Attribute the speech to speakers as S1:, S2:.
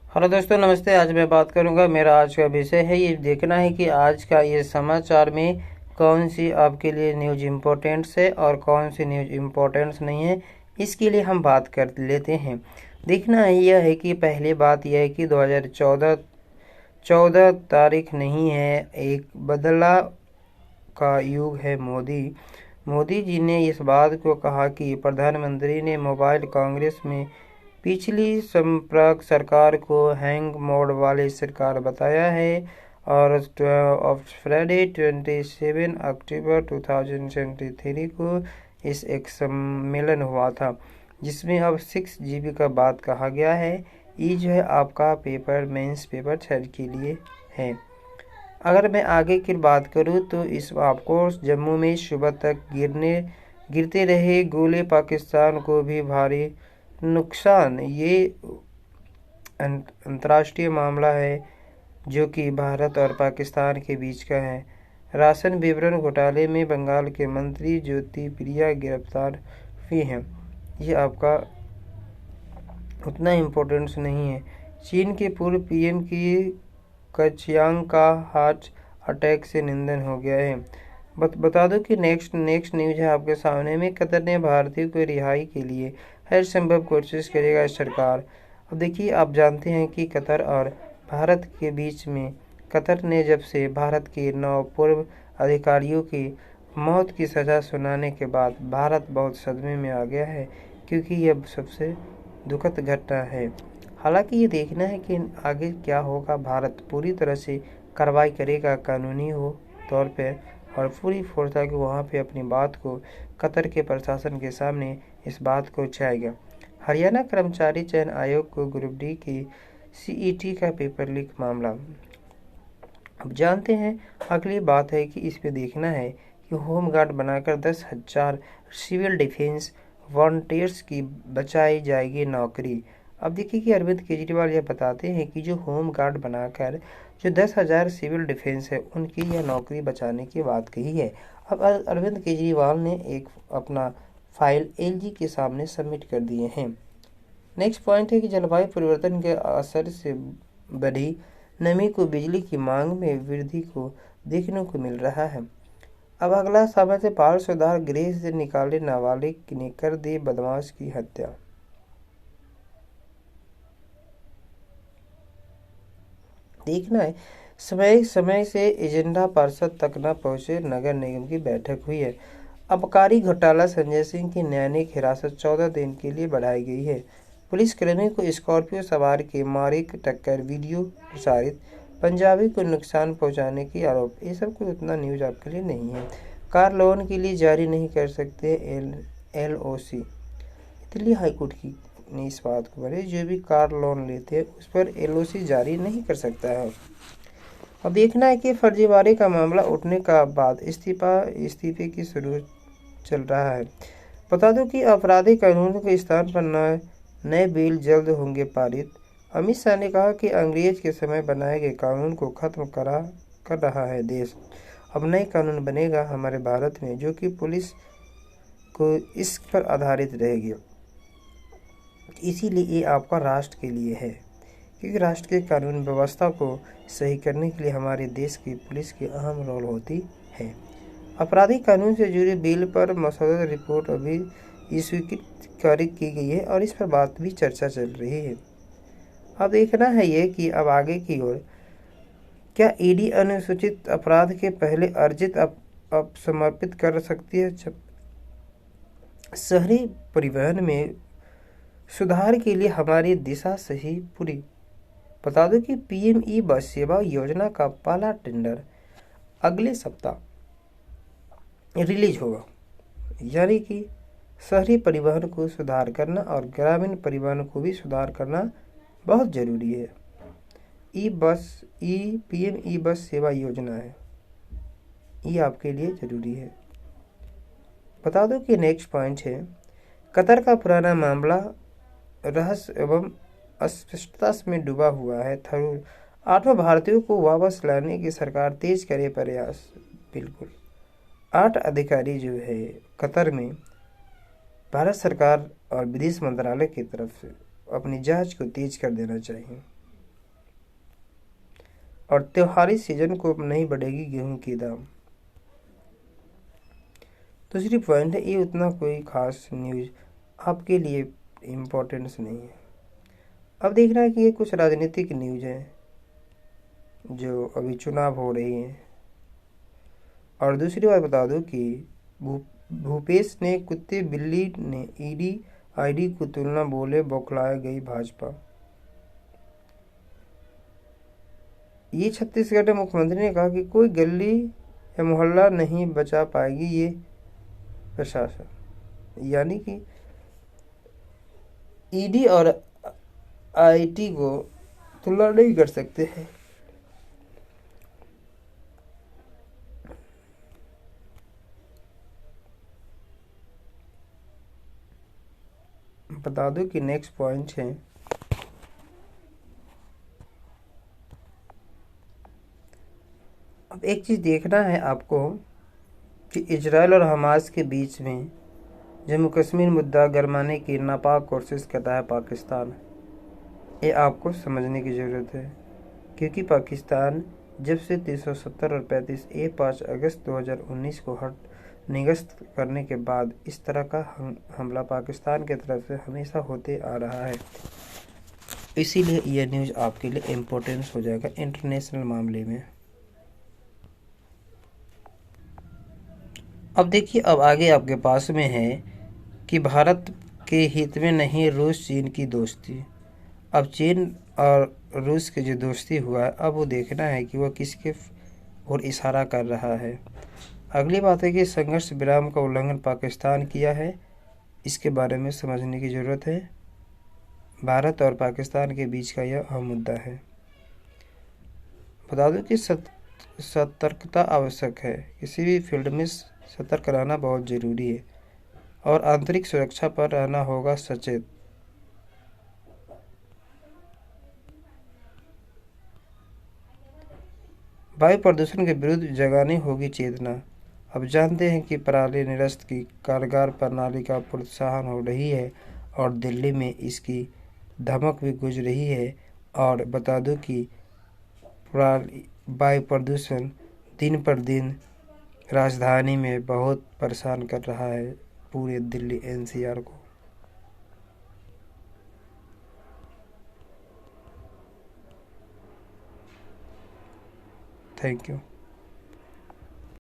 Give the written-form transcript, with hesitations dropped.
S1: Hello दोस्तों, नमस्ते। आज मैं बात करूंगा, मेरा आज का विषय है ये देखना है कि आज का ये समाचार में कौन सी आपके लिए न्यूज़ इम्पोर्टेंट्स है और कौन सी न्यूज़ इम्पोर्टेंट्स नहीं है। इसके लिए हम बात कर लेते हैं। देखना है यह है कि पहली बात यह है कि 2014 तारीख नहीं है, एक बदला का युग है। मोदी जी ने इस बात को कहा कि प्रधानमंत्री ने मोबाइल कांग्रेस में पिछली संपर्क सरकार को हैंग मोड वाली सरकार बताया है और फ्राइडे 27 अक्टूबर 2023 को इस एक सम्मेलन हुआ था जिसमें अब 6 GB का बात कहा गया है। ये जो है आपका पेपर मेंस पेपर 6 के लिए है। अगर मैं आगे की बात करूं तो इस आपको जम्मू में सुबह तक गिरते रहे गोले, पाकिस्तान को भी भारी नुकसान। ये अंतर्राष्ट्रीय मामला है जो कि भारत और पाकिस्तान के बीच का है। राशन वितरण घोटाले में बंगाल के मंत्री ज्योति प्रिया गिरफ्तार हुई हैं। ये आपका उतना इम्पोर्टेंस नहीं है। चीन के पूर्व पीएम की कचियांग का हार्ट अटैक से निधन हो गया है। बता दो कि नेक्स्ट न्यूज है आपके सामने में। कतर ने भारतीयों को रिहाई के लिए हर संभव कोशिश करेगा सरकार। अब देखिए, आप जानते हैं कि कतर और भारत के बीच में कतर ने जब से भारत के 9 पूर्व अधिकारियों की मौत की सज़ा सुनाने के बाद भारत बहुत सदमे में आ गया है, क्योंकि यह सबसे दुखद घटना है। हालांकि ये देखना है कि आगे क्या होगा। भारत पूरी तरह से कार्रवाई करेगा कानूनी तौर पे और पूरी फोर्स कि वहाँ पे अपनी बात को कतर के प्रशासन के सामने इस बात को उठाएगा। हरियाणा कर्मचारी चयन आयोग को ग्रुप डी की सीईटी का पेपर लीक मामला। अब जानते हैं, अगली बात है कि इस पे देखना है कि होमगार्ड बनाकर 10,000 सिविल डिफेंस वॉलंटियर्स की बचाई जाएगी नौकरी। अब देखिए कि अरविंद केजरीवाल यह बताते हैं कि जो होम गार्ड बनाकर जो 10,000 सिविल डिफेंस है उनकी यह नौकरी बचाने की बात कही है। अब अरविंद केजरीवाल ने एक अपना फाइल एलजी के सामने सबमिट कर दिए हैं। नेक्स्ट पॉइंट है कि जलवायु परिवर्तन के असर से बढ़ी नमी को बिजली की मांग में वृद्धि को देखने को मिल रहा है। अब अगला समय से बाल सुधार गृह से निकाले नाबालिग ने कर दी बदमाश की हत्या। देखना है, समय समय से एजेंडा पार्षद तक न पहुंचे, नगर निगम की बैठक हुई है। आबकारी घोटाला संजय सिंह की न्यायिक हिरासत 14 दिन के लिए बढ़ाई गई है। पुलिसकर्मी को स्कॉर्पियो सवार के मारे टक्कर, वीडियो प्रसारित, पंजाबी को नुकसान पहुंचाने की आरोप। ये सब कोई उतना न्यूज आपके लिए नहीं है। कार लोन के लिए जारी नहीं कर सकते LOC। दिल्ली हाईकोर्ट की ने इस बात को बोले, जो भी कार लोन लेते हैं उस पर LOC जारी नहीं कर सकता है। अब देखना है कि फर्जीवाड़े का मामला उठने का बाद इस्तीफे की शुरू चल रहा है। बता दो कि आपराधिक कानून के स्थान पर नए बिल जल्द होंगे पारित। अमित शाह ने कहा कि अंग्रेज के समय बनाए गए कानून को खत्म कर रहा है देश। अब नए कानून बनेगा हमारे भारत में जो कि पुलिस को इस पर आधारित रहेगी। इसीलिए ये आपका राष्ट्र के लिए है, क्योंकि राष्ट्र के कानून व्यवस्था को सही करने के लिए हमारे देश की पुलिस की अहम रोल होती है। आपराधिक कानून से जुड़े बिल पर मसौदा रिपोर्ट अभी स्वीकृत की गई है और इस पर बात भी चर्चा चल रही है। अब देखना है ये कि अब आगे की ओर क्या ईडी अनुसूचित अपराध के पहले अर्जित अब समर्पित कर सकती है। शहरी परिवहन में सुधार के लिए हमारी दिशा सही पूरी। बता दो कि PM ई बस सेवा योजना का पहला टेंडर अगले सप्ताह रिलीज होगा। यानी कि शहरी परिवहन को सुधार करना और ग्रामीण परिवहन को भी सुधार करना बहुत जरूरी है। PM ई बस सेवा योजना है, ये आपके लिए जरूरी है। बता दो कि नेक्स्ट पॉइंट है, कतर का पुराना मामला रहस्य एवं अस्पष्टता में डूबा हुआ है। 8 भारतीयों को वापस लाने की सरकार तेज करे प्रयास। बिल्कुल 8 अधिकारी जो है कतर में भारत सरकार और विदेश मंत्रालय की तरफ से अपनी जांच को तेज कर देना चाहिए। और त्योहारी सीजन को नहीं बढ़ेगी गेहूं की दाम। दूसरी पॉइंट है, ये उतना कोई खास न्यूज़ आपके लिए इम्पोर्टेंस नहीं है। अब देख रहा है कि ये कुछ राजनीतिक न्यूज़ है जो अभी चुनाव हो रही हैं। और दूसरी बात बता दूं कि भूपेश ने कुत्ते बिल्ली ने ईडी आईडी को तुलना बोले बौखलाए गई भाजपा। ये छत्तीसगढ़ के मुख्यमंत्री ने कहा कि कोई गली या मोहल्ला नहीं बचा पाएगी ये प्रशासन, यानी कि ईडी और आईटी को तुलना नहीं कर सकते हैं। बता दो कि नेक्स्ट पॉइंट है, अब एक चीज़ देखना है आपको कि इजराइल और हमास के बीच में जम्मू कश्मीर मुद्दा गरमाने की नापाक कोशिश करता है पाकिस्तान। ये आपको समझने की ज़रूरत है, क्योंकि पाकिस्तान जब से 370 और 35 5 अगस्त 2019 को हट निगस्त करने के बाद इस तरह का हमला पाकिस्तान की तरफ से हमेशा होते आ रहा है। इसीलिए यह न्यूज़ आपके लिए इम्पोर्टेंस हो जाएगा इंटरनेशनल मामले में। अब देखिए, अब आगे आपके पास में है कि भारत के हित में नहीं रूस चीन की दोस्ती। अब चीन और रूस की जो दोस्ती हुआ है, अब वो देखना है कि वह किसके ओर इशारा कर रहा है। अगली बात है कि संघर्ष विराम का उल्लंघन पाकिस्तान किया है, इसके बारे में समझने की ज़रूरत है। भारत और पाकिस्तान के बीच का यह अहम मुद्दा है। बता दूं कि सतर्कता आवश्यक है, किसी भी फील्ड में सतर्क रहना बहुत ज़रूरी है और आंतरिक सुरक्षा पर रहना होगा सचेत। वायु प्रदूषण के विरुद्ध जगानी होगी चेतना। अब जानते हैं कि पराली निरस्त की कारगर प्रणाली का प्रोत्साहन हो रही है और दिल्ली में इसकी धमक भी गूंज रही है। और बता दूं कि वायु प्रदूषण दिन पर दिन राजधानी में बहुत परेशान कर रहा है पूरे दिल्ली एनसीआर को। Thank you.